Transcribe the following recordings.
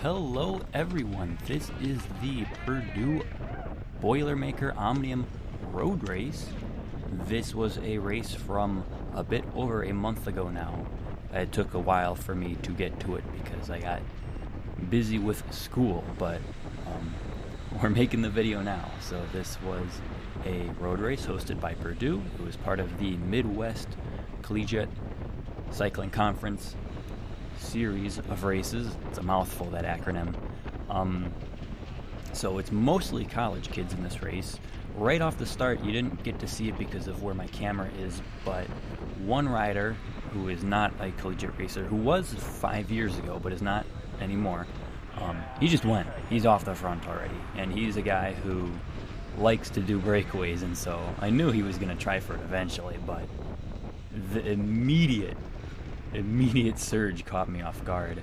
Hello everyone, this is the Purdue Boilermaker Omnium Road Race. This was a race from a bit over a month ago now. It took a while for me to get to it because I got busy with school, but we're making the video now. So this was a road race hosted by Purdue. It was part of the Midwest Collegiate Cycling Conference series of races. It's a mouthful, that acronym. So it's mostly college kids in this race. Right off the start, you didn't get to see it because of where my camera is, but one rider who is not a collegiate racer, who was 5 years ago but is not anymore, he just went. He's off the front already, and he's a guy who likes to do breakaways, and so I knew he was going to try for it eventually, but the immediate surge caught me off guard,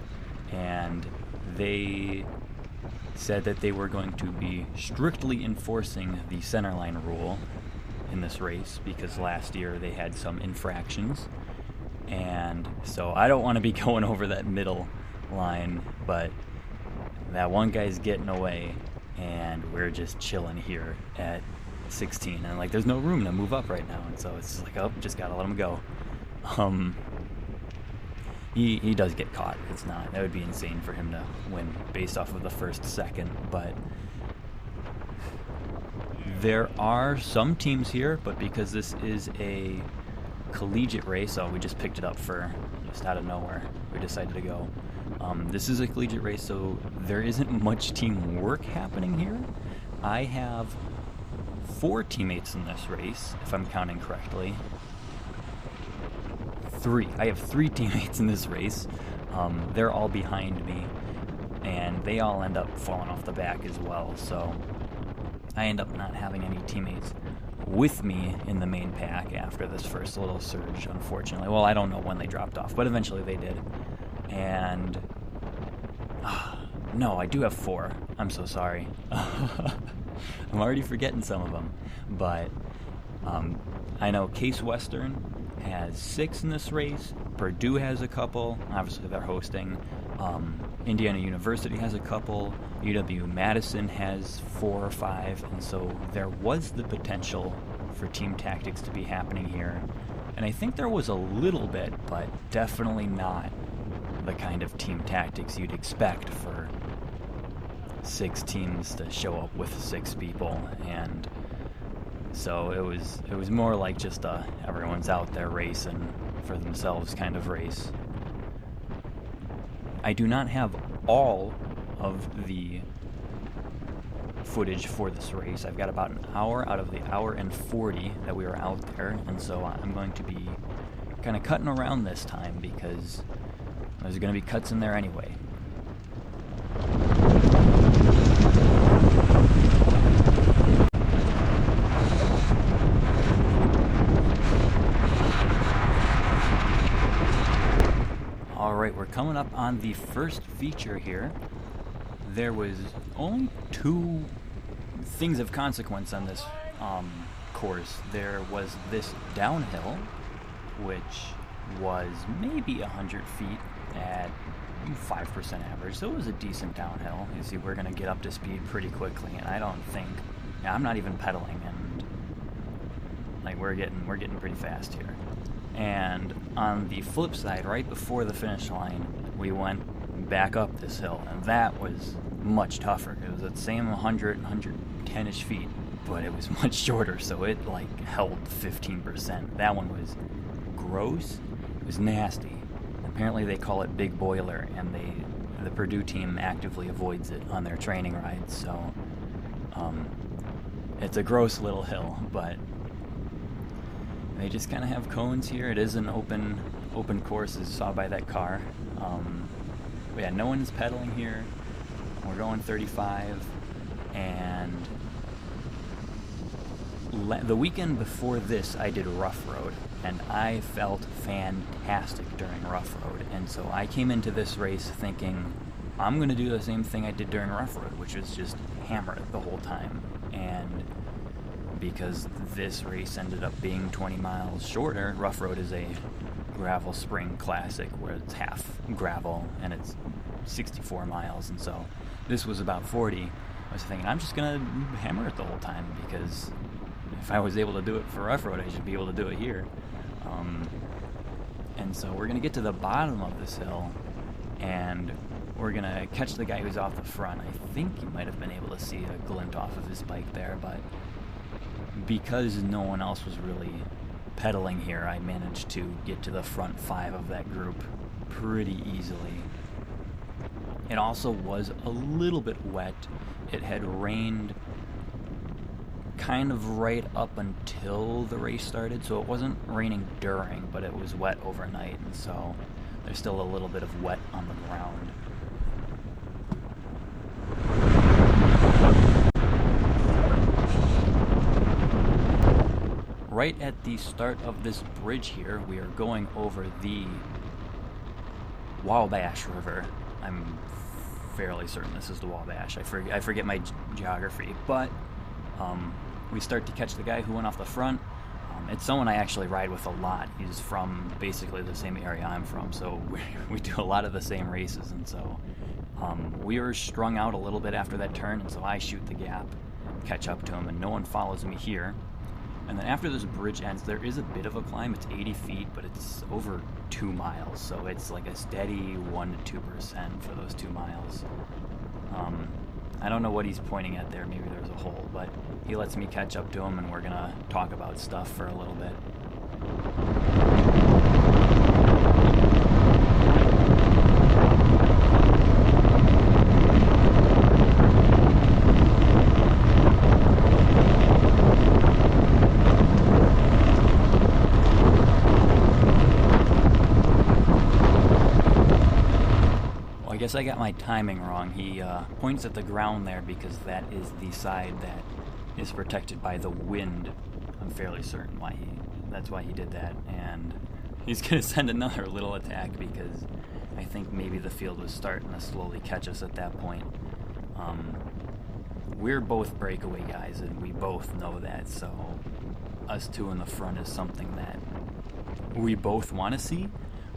and they said that they were going to be strictly enforcing the centerline rule in this race because last year they had some infractions, and so I don't want to be going over that middle line, but that one guy's getting away and we're just chilling here at 16, and like there's no room to move up right now, and so it's like, oh, just gotta let him go. He does get caught. It's not, that would be insane for him to win based off of the first second, but there are some teams here, but because this is a collegiate race, so we just picked it up for just out of nowhere, we decided to go. This is a collegiate race, so there isn't much teamwork happening here. I have 4 teammates in this race, if I'm counting correctly. I have 3 teammates in this race. They're all behind me, and they all end up falling off the back as well, so I end up not having any teammates with me in the main pack after this first little surge, unfortunately. Well, I don't know when they dropped off, but eventually they did. And no, I do have 4. I'm so sorry. I'm already forgetting some of them, but I know Case Western has 6 in this race. Purdue has a couple. Obviously, they're hosting. Indiana University has a couple. UW-Madison has 4 or 5. And so there was the potential for team tactics to be happening here. And I think there was a little bit, but definitely not the kind of team tactics you'd expect for 6 teams to show up with 6 people. And so it was more like just everyone's out there racing for themselves kind of race. I do not have all of the footage for this race. I've got about an hour out of the hour and 40 that we were out there, and so I'm going to be kind of cutting around this time because there's going to be cuts in there anyway. Alright, we're coming up on the first feature here. There was only 2 things of consequence on this course. There was this downhill, which was maybe 100 feet at 5% average, so it was a decent downhill. You see, we're going to get up to speed pretty quickly, and I don't think, I'm not even pedaling, and like we're getting pretty fast here. And on the flip side, right before the finish line, we went back up this hill, and that was much tougher. It was the same 100, 110-ish feet, but it was much shorter, so it like held 15%. That one was gross. It was nasty. Apparently they call it Big Boiler, and the Purdue team actively avoids it on their training rides, so it's a gross little hill, but they just kind of have cones here. It is an open course, as you saw by that car. But yeah, no one's pedaling here. We're going 35, and the weekend before this, I did Rough Road, and I felt fantastic during Rough Road, and so I came into this race thinking, I'm going to do the same thing I did during Rough Road, which is just hammer it the whole time. And because this race ended up being 20 miles shorter, Rough Road is a gravel spring classic where it's half gravel and it's 64 miles, and so this was about 40. I was thinking, I'm just going to hammer it the whole time, because if I was able to do it for rough road, I should be able to do it here. And so we're going to get to the bottom of this hill, and we're going to catch the guy who's off the front. I think you might have been able to see a glint off of his bike there, but because no one else was really pedaling here, I managed to get to the front 5 of that group pretty easily. It also was a little bit wet. It had rained kind of right up until the race started, so it wasn't raining during, but it was wet overnight, and so there's still a little bit of wet on the ground. Right at the start of this bridge here, we are going over the Wabash River. I'm fairly certain this is the Wabash. I forget my geography, but we start to catch the guy who went off the front. It's someone I actually ride with a lot. He's from basically the same area I'm from, so we do a lot of the same races, and so we were strung out a little bit after that turn, and so I shoot the gap, catch up to him, and no one follows me here. And then after this bridge ends, there is a bit of a climb. It's 80 feet, but it's over 2 miles, so it's like a steady 1 to 2% for those 2 miles. I don't know what he's pointing at there. Maybe there's a hole, but he lets me catch up to him, and we're gonna talk about stuff for a little bit. I guess I got my timing wrong. He points at the ground there because that is the side that is protected by the wind. I'm fairly certain that's why he did that. And he's going to send another little attack because I think maybe the field was starting to slowly catch us at that point. We're both breakaway guys, and we both know that, so us two in the front is something that we both want to see.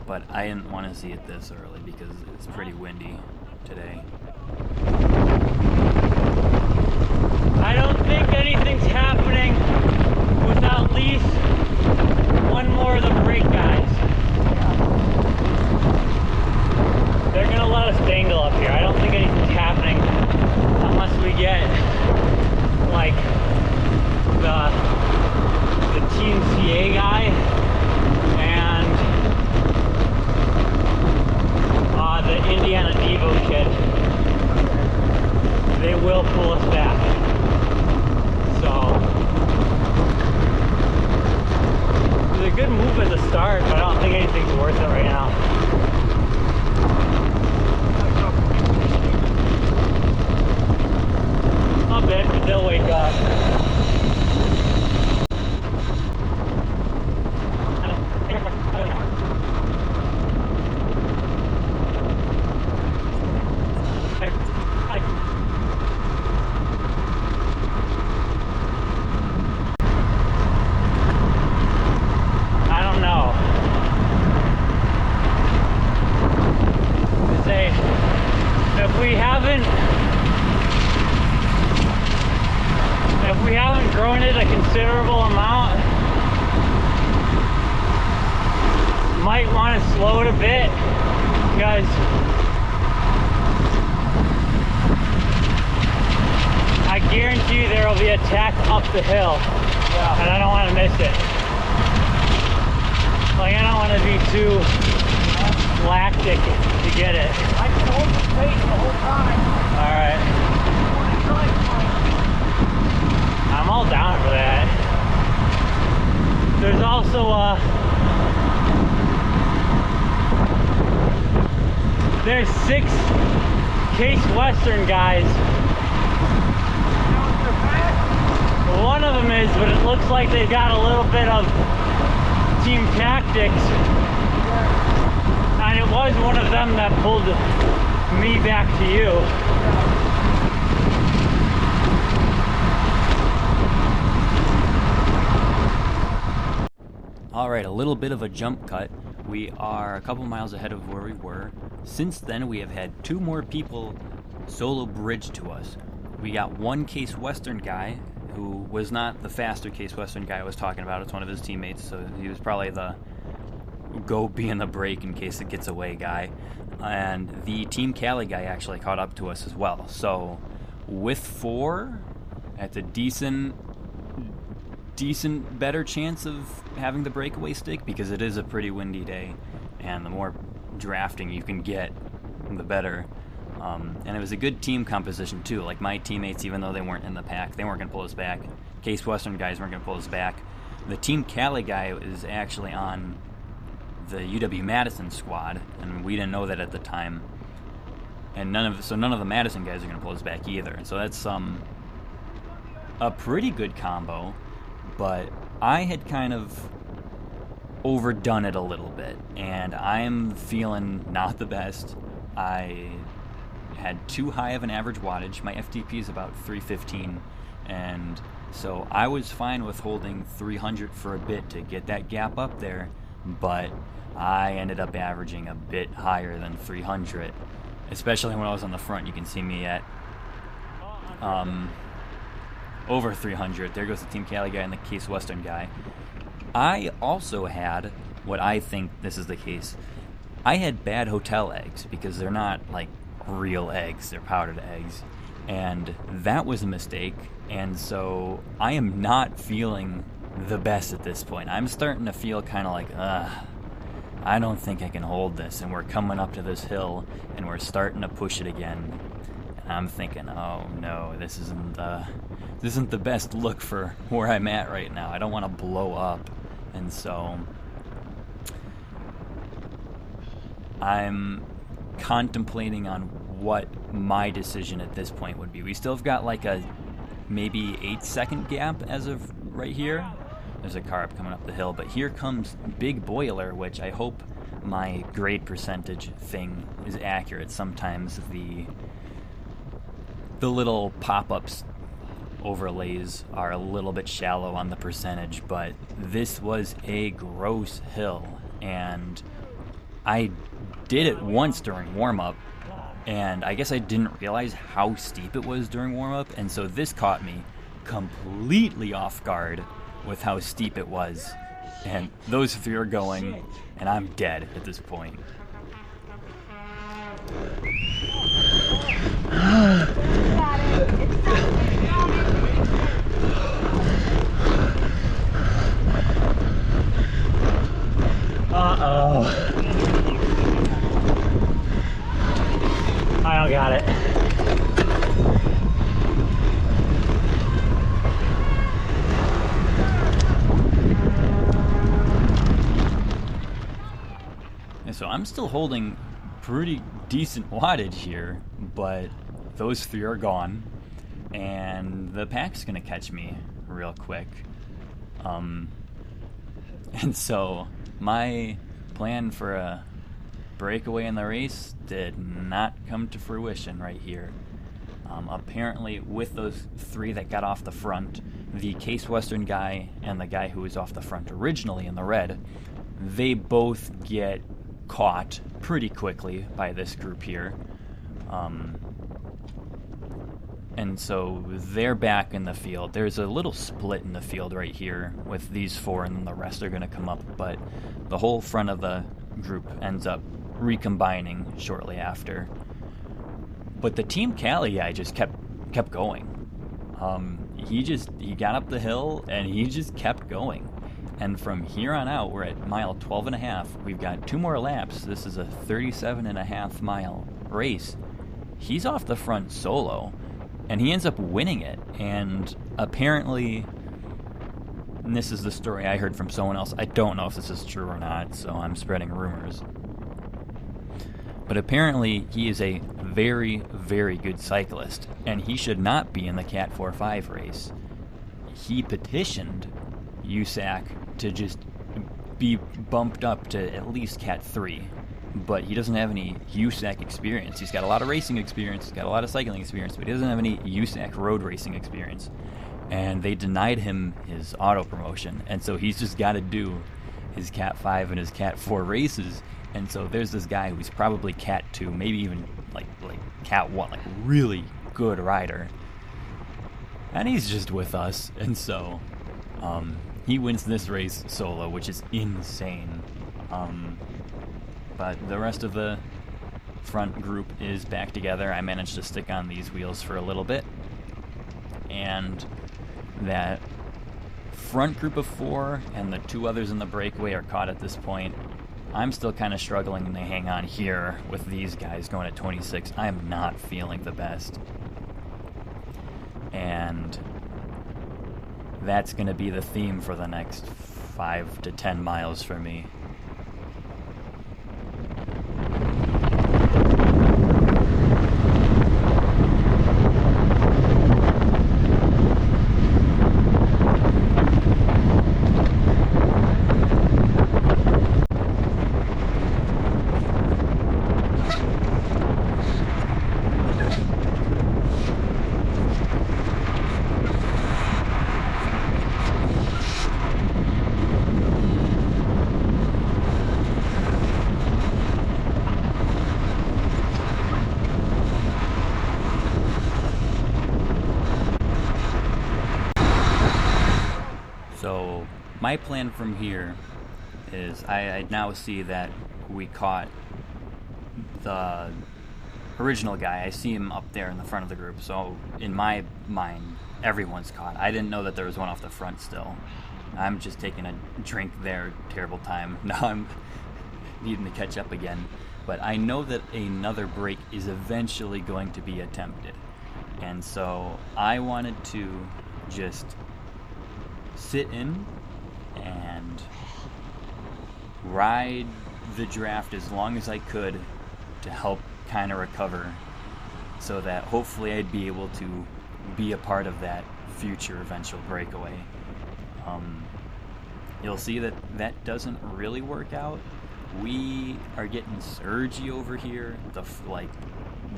But I didn't want to see it this early because it's pretty windy today. I don't think anything's happening without at least one more of the brake guys. They're gonna let us dangle up here. I don't think anything's happening unless we get like the Team CA guy and the Indiana Devo kid. They will pull us back. So it was a good move at the start, but I don't think anything's worth it right now. Not bad, but they'll wake up. If we haven't grown it a considerable amount, might want to slow it a bit because I guarantee you there will be a tack up the hill, and I don't want to miss it. Like, I don't want to be too lactic to get it. I can hold the pace the whole time. Alright. I'm all down for that. There's also there's 6 Case Western guys. One of them is, but it looks like they've got a little bit of team tactics. And it was one of them that pulled me back to you. Alright, a little bit of a jump cut. We are a couple miles ahead of where we were. Since then, we have had 2 more people solo bridge to us. We got one Case Western guy who was not the faster Case Western guy I was talking about. It's one of his teammates, so he was probably the go be in the break in case it gets away guy. And the Team Cali guy actually caught up to us as well. So with 4, that's a decent better chance of having the breakaway stick, because it is a pretty windy day, and the more drafting you can get, the better. And it was a good team composition too. Like my teammates, even though they weren't in the pack, they weren't going to pull us back. Case Western guys weren't going to pull us back. The Team Cali guy is actually on the UW-Madison squad, and we didn't know that at the time. And none of the Madison guys are going to pull us back either. So that's a pretty good combo. But I had kind of overdone it a little bit, and I'm feeling not the best. I had too high of an average wattage. My FTP is about 315, and so I was fine with holding 300 for a bit to get that gap up there, but I ended up averaging a bit higher than 300, especially when I was on the front. You can see me at over 300. There goes the Team Cali guy and the Case Western guy. I also had, what I think this is the case, I had bad hotel eggs, because they're not like real eggs, they're powdered eggs, and that was a mistake. And so I am not feeling the best at this point. I'm starting to feel kind of like, I don't think I can hold this, and we're coming up to this hill and we're starting to push it again. And I'm thinking, oh no, this isn't the best look for where I'm at right now. I don't want to blow up. And so I'm contemplating on what my decision at this point would be. We still have got like a maybe 8-second gap as of right here. There's a car up coming up the hill, but here comes Big Boiler, which I hope my grade percentage thing is accurate. Sometimes the little pop-ups overlays are a little bit shallow on the percentage, but this was a gross hill, and I did it once during warm-up, and I guess I didn't realize how steep it was during warm-up, and so this caught me completely off guard with how steep it was, and those 3 are going, and I'm dead at this point. Uh-oh. I don't got it. And so I'm still holding pretty decent wattage here, but those 3 are gone, and the pack's gonna catch me real quick. And so my plan for a breakaway in the race did not come to fruition right here. Apparently with those 3 that got off the front, the Case Western guy and the guy who was off the front originally in the red, they both get caught pretty quickly by this group here. And so they're back in the field. There's a little split in the field right here with these 4, and then the rest are going to come up, but the whole front of the group ends up recombining shortly after. But the Team Cali guy just kept going. He got up the hill and he just kept going. And from here on out, we're at mile 12.5. We've got 2 more laps. This is a 37.5 mile race. He's off the front solo, and he ends up winning it. And apparently, and this is the story I heard from someone else. I don't know if this is true or not, so I'm spreading rumors. But apparently, he is a very, very good cyclist, and he should not be in the Cat4 5 race. He petitioned USAC to just be bumped up to at least Cat 3, but he doesn't have any USAC experience. He's got a lot of racing experience, he's got a lot of cycling experience, but he doesn't have any USAC road racing experience. And they denied him his auto promotion, and so he's just got to do his Cat 5 and his Cat 4 races. And so there's this guy who's probably Cat 2, maybe even like Cat 1, like really good rider. And he's just with us. And so he wins this race solo, which is insane. But the rest of the front group is back together. I managed to stick on these wheels for a little bit. And that front group of 4 and the 2 others in the breakaway are caught at this point. I'm still kind of struggling to hang on here with these guys going at 26. I am not feeling the best. And that's going to be the theme for the next 5 to 10 miles for me. So my plan from here is I now see that we caught the original guy. I see him up there in the front of the group. So in my mind, everyone's caught. I didn't know that there was one off the front still. I'm just taking a drink there. Terrible time. Now I'm needing to catch up again. But I know that another break is eventually going to be attempted. And so I wanted to just sit in and ride the draft as long as I could to help kind of recover, so that hopefully I'd be able to be a part of that future eventual breakaway. You'll see that that doesn't really work out. We are getting surgy over here.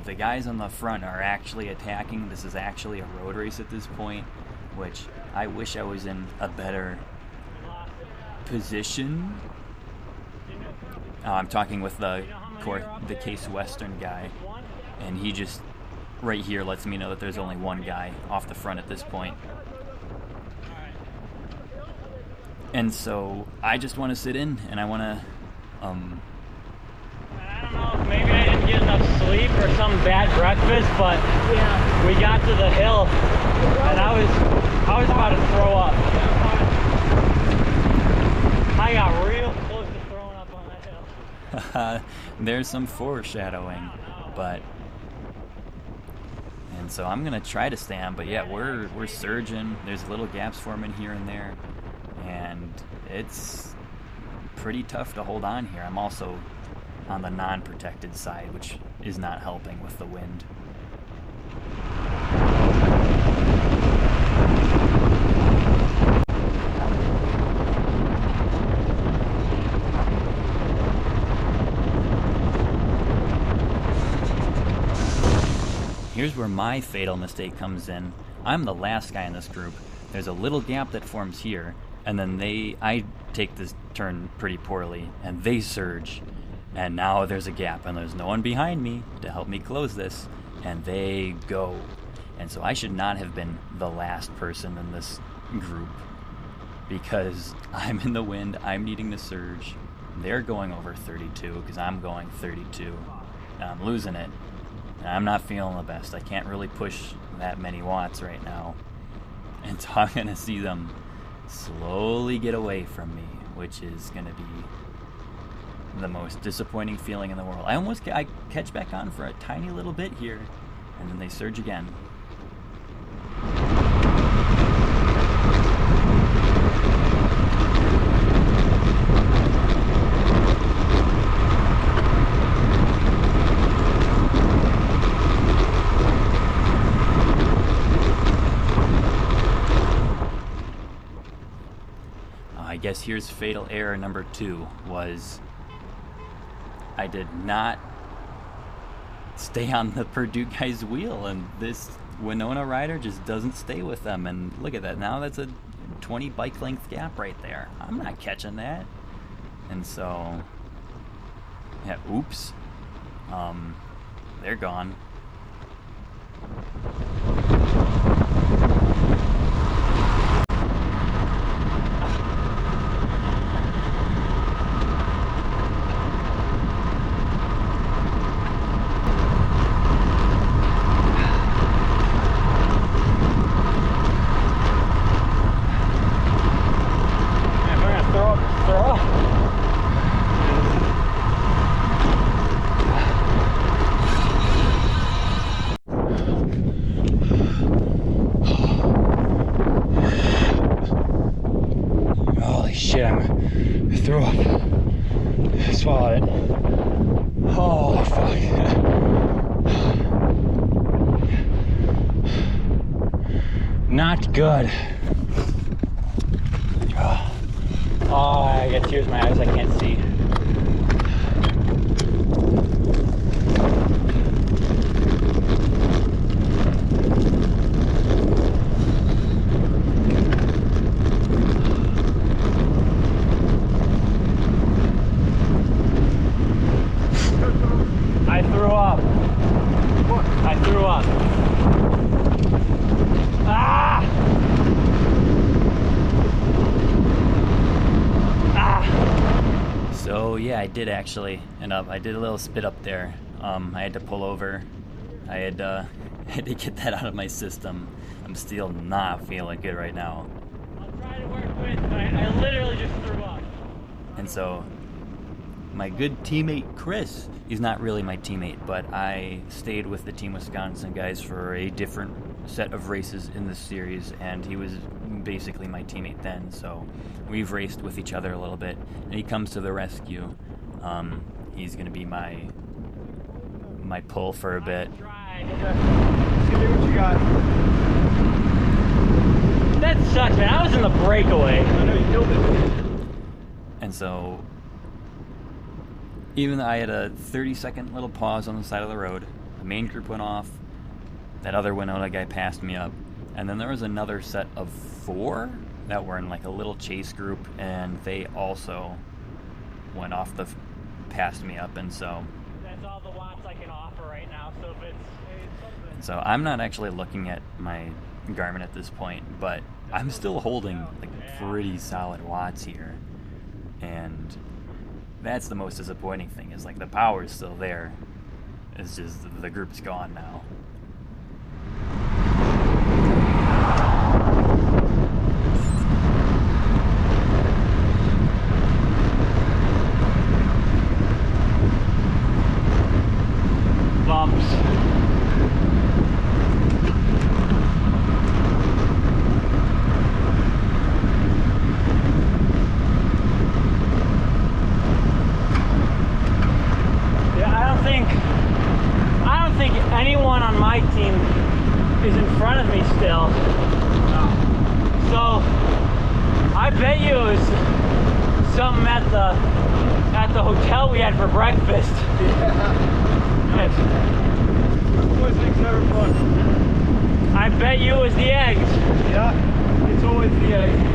The guys on the front are actually attacking. This is actually a road race at this point, which I wish I was in a better position. I'm talking with the Case Western guy, and he just right here lets me know that there's only one guy off the front at this point. And so I just want to sit in, and I want to I don't know if maybe I didn't get enough sleep or some bad breakfast, but we got to the hill and I was about to throw up. I got real close to throwing up on that hill. There's some foreshadowing, and so I'm gonna try to stay on, but yeah, we're surging. There's little gaps forming here and there, and it's pretty tough to hold on here. I'm also on the non-protected side, which is not helping with the wind. Here's where my fatal mistake comes in. I'm the last guy in this group. There's a little gap that forms here, and then I take this turn pretty poorly, and they surge. And now there's a gap, and there's no one behind me to help me close this, and they go. And so I should not have been the last person in this group, because I'm in the wind, I'm needing to surge. They're going over 32, because I'm going 32. And I'm losing it. And I'm not feeling the best. I can't really push that many watts right now. And so I'm going to see them slowly get away from me, which is going to be the most disappointing feeling in the world. I catch back on for a tiny little bit here, and then they surge again. I guess here's fatal error number 2, was I did not stay on the Purdue guy's wheel, and this Winona rider just doesn't stay with them. And look at that, now that's a 20 bike length gap right there. I'm not catching that. And so, yeah, oops. They're gone. Holy shit, I threw up. I swallowed it. Oh, fuck. Not good. Oh, I got tears in my eyes, I can't see. I threw up. I threw up. Ah! Ah! So yeah, I did actually end up, I did a little spit up there. I had to pull over. I had to get that out of my system. I'm still not feeling good right now. I'll try to work with, but I literally just threw up. And so my good teammate Chris, he's not really my teammate, but I stayed with the Team Wisconsin guys for a different set of races in this series, and he was basically my teammate then, so we've raced with each other a little bit, and he comes to the rescue. He's gonna be my pull for a bit. Let's see what you got. That sucks, man. I was in the breakaway. I know you killed it. And so even though I had a 30-second little pause on the side of the road, the main group went off, that other Winona guy passed me up, and then there was another set of 4 that were in like a little chase group, and they also went off passed me up, and so That's all the watts I can offer right now, so if it's something. so I'm not actually looking at my Garmin at this point, but I'm still holding like pretty solid watts here, and that's the most disappointing thing, is like the power is still there. It's just the group's gone now. Bumps. I don't think anyone on my team is in front of me still. So I bet you it was something at the hotel we had for breakfast. Always things having fun. I bet you it was the eggs. Yeah, it's always the egg.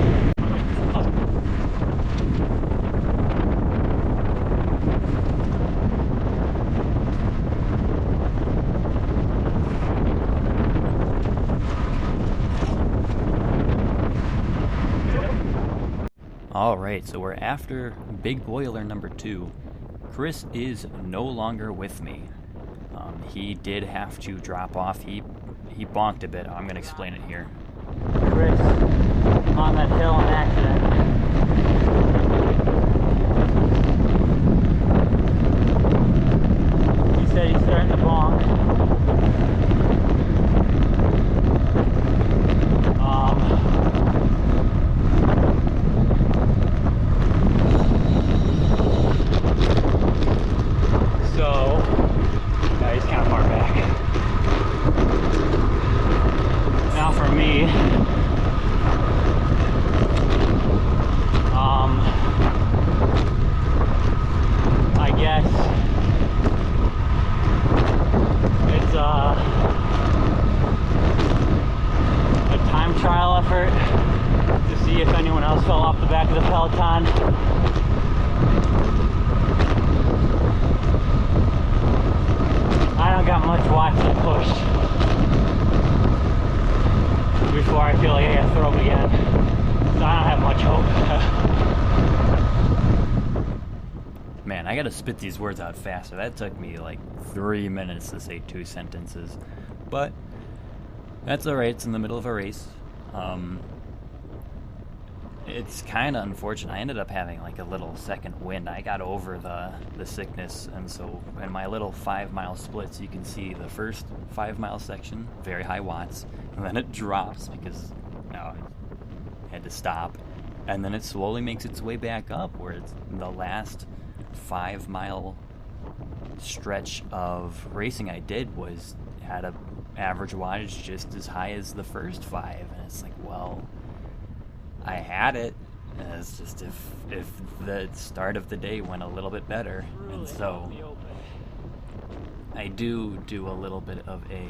Alright, so we're after Big Boiler number 2. Chris is no longer with me. He did have to drop off. He bonked a bit. I'm going to explain it here. Chris on that hill in accident. He said he's starting to bonk. Yeah, he's kind of far back. Now for me, have much hope. Man, I gotta spit these words out faster. That took me like 3 minutes to say 2 sentences. But that's alright, it's in the middle of a race. It's kind of unfortunate. I ended up having like a little second wind. I got over the sickness, and so in my little 5-mile splits, you can see the first 5-mile section, very high watts, and then it drops because I had to stop, and then it slowly makes its way back up, where it's the last 5-mile stretch of racing I did was had a average wattage just as high as the first 5, and it's like, well, I had it. And it's just if the start of the day went a little bit better, and so I do a little bit of a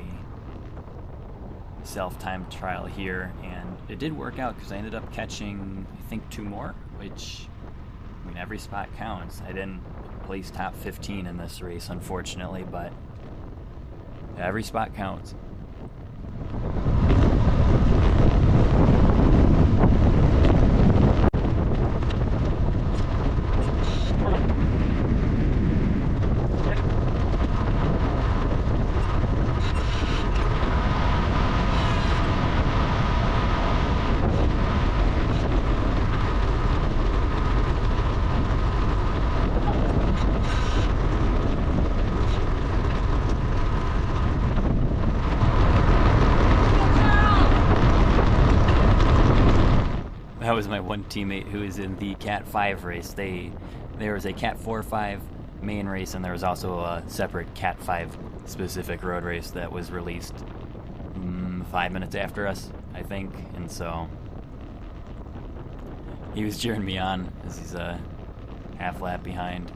self-timed trial here, and it did work out because I ended up catching, I think, 2 more, which, I mean, every spot counts. I didn't place top 15 in this race, unfortunately, but every spot counts. That was my one teammate who is in the Cat5 race. There was a Cat4 5 main race, and there was also a separate Cat5 specific road race that was released 5 minutes after us, I think. And so he was cheering me on as he's a half lap behind.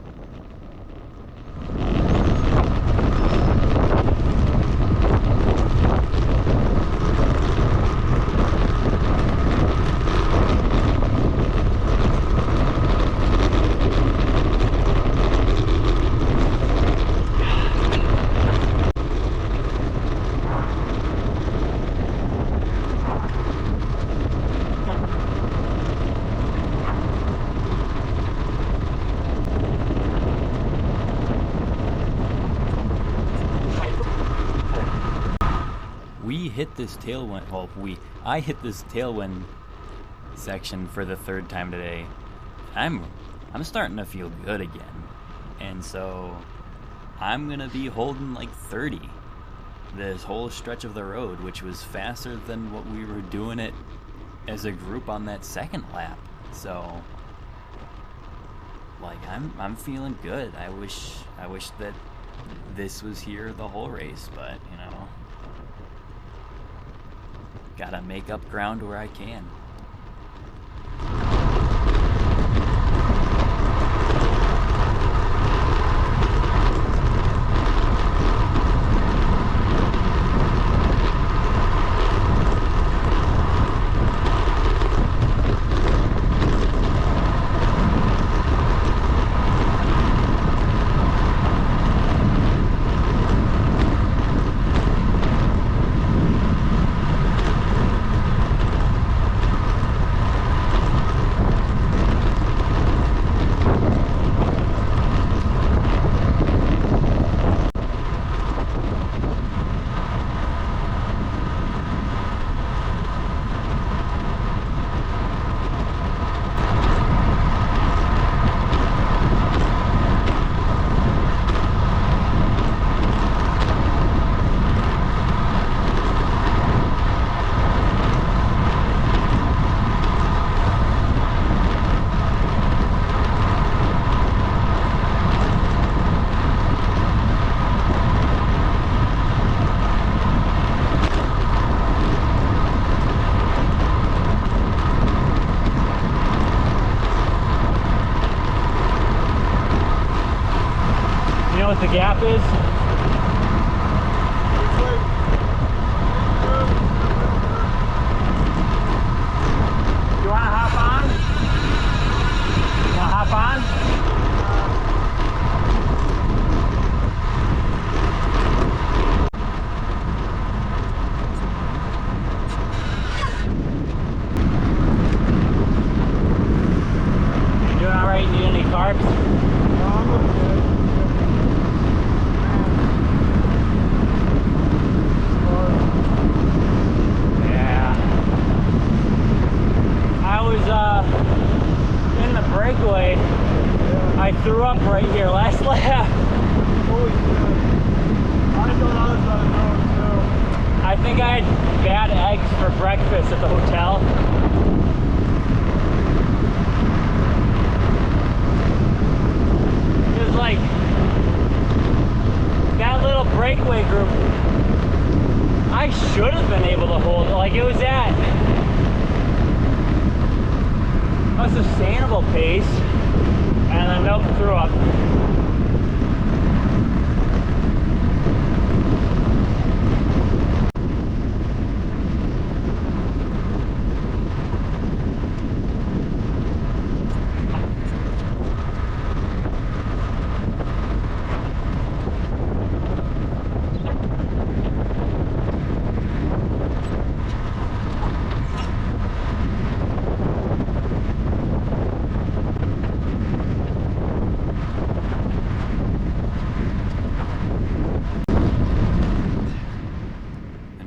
Hit this tailwind. Well, I hit this tailwind section for the 3rd time today. I'm starting to feel good again, and so I'm gonna be holding like 30 this whole stretch of the road, which was faster than what we were doing it as a group on that 2nd lap. So, like, I'm feeling good. I wish that this was here the whole race, but you know. Gotta make up ground where I can. What the gap is? You want to hop on? You want to hop on? I think I had bad eggs for breakfast at the hotel. It was like that little breakaway group. I should have been able to hold it. Like it was at a sustainable pace, and then nope, threw up.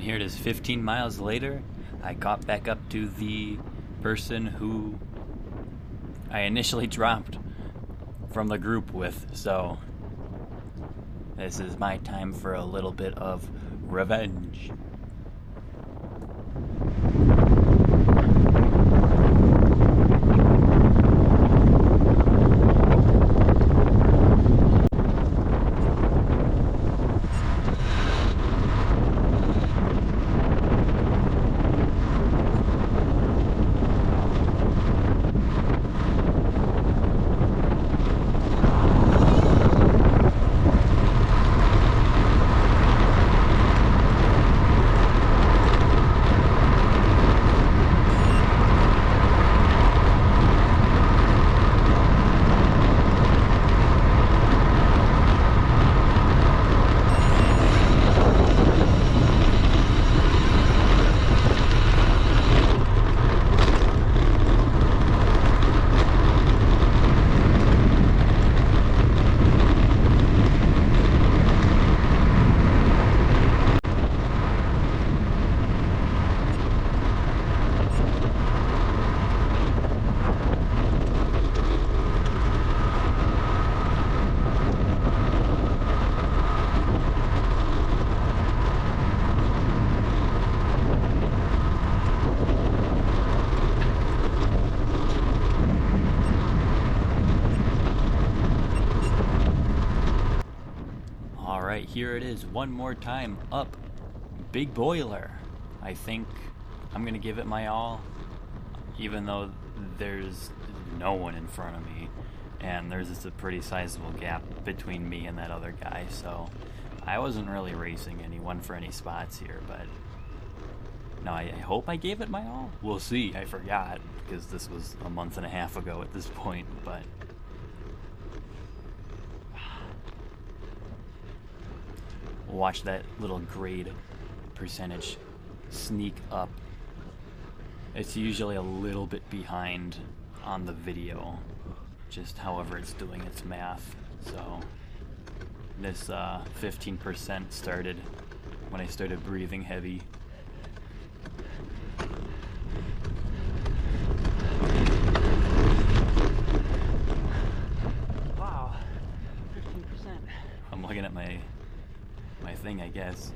Here it is 15 miles later. I caught back up to the person who I initially dropped from the group with, so this is my time for a little bit of revenge. Alright, here it is one more time up Big Boiler. I think I'm gonna give it my all, even though there's no one in front of me and there's just a pretty sizable gap between me and that other guy, so I wasn't really racing anyone for any spots here, but no, I hope I gave it my all. We'll see. I forgot because this was a month and a half ago at this point, but watch that little grade percentage sneak up. It's usually a little bit behind on the video, just however it's doing its math. So this 15% started when I started breathing heavy. Wow, 15%. I'm looking at my thing, I guess.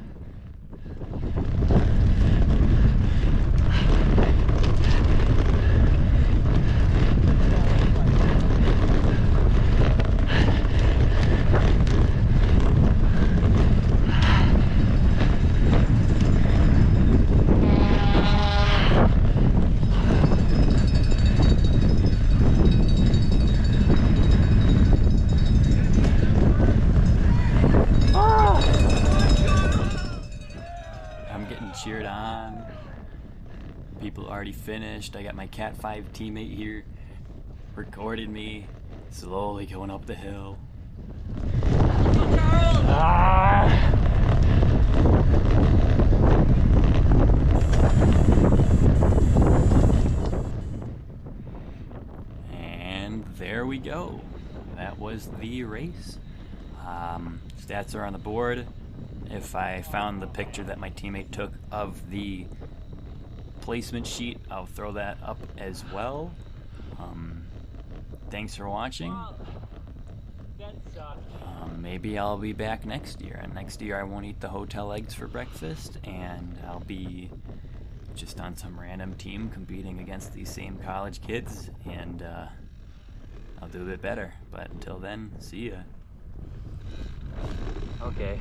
Cheered on. People already finished. I got my Cat4 teammate here recording me slowly going up the hill. And there we go. That was the race. Stats are on the board. If I found the picture that my teammate took of the placement sheet, I'll throw that up as well. Thanks for watching. Wow. That's Maybe I'll be back next year, and next year I won't eat the hotel eggs for breakfast, and I'll be just on some random team competing against these same college kids, and I'll do a bit better. But until then, see ya. Okay.